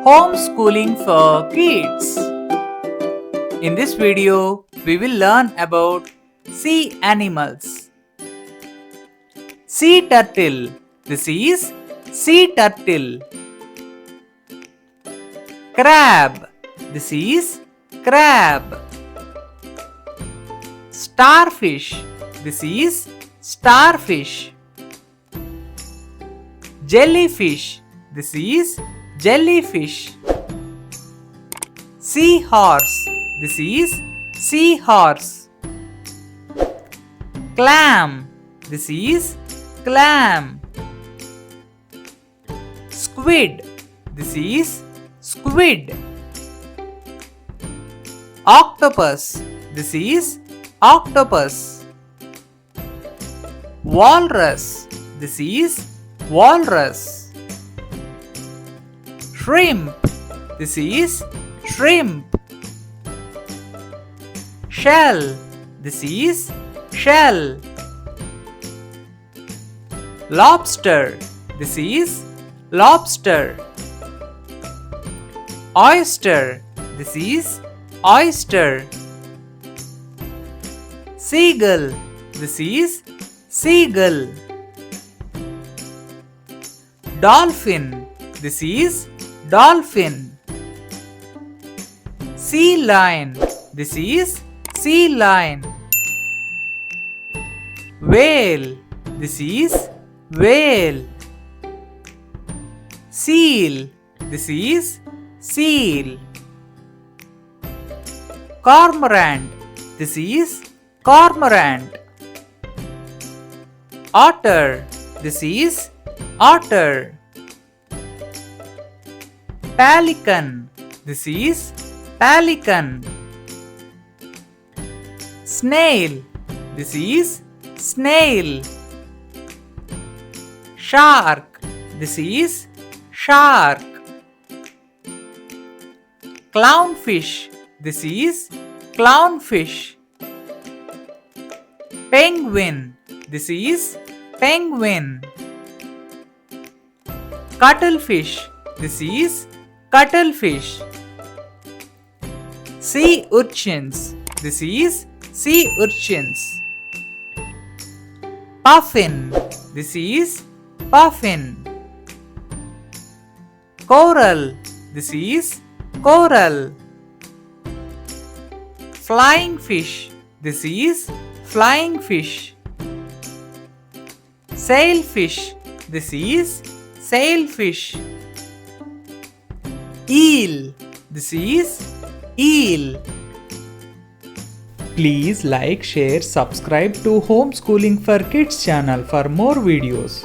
Homeschooling for kids. In this video, we will learn about sea animals. Sea turtle. This is sea turtle. Crab. This is crab. Starfish. This is starfish. Jellyfish. This is jellyfish. Seahorse. This is seahorse. Clam. This is clam. Squid. This is squid. Octopus. This is octopus. Walrus. This is walrus. Shrimp. This is shrimp. Shell. This is shell. Lobster. This is lobster. Oyster. This is oyster. Seagull. This is seagull. Dolphin. This is dolphin. Sea lion. This is sea lion. Whale. This is whale. Seal. This is seal. Cormorant. This is cormorant. Otter. This is otter. Pelican. This is pelican. Snail. This is snail. Shark. This is shark. Clownfish. This is clownfish. Penguin. This is penguin. Cuttlefish. This is cuttlefish. Sea urchins. This is sea urchins. Puffin. This is puffin. Coral. This is coral. Flying fish. This is flying fish. Sailfish. This is sailfish. Eel. This is eel. Please like, share, subscribe to Homeschooling for Kids channel for more videos.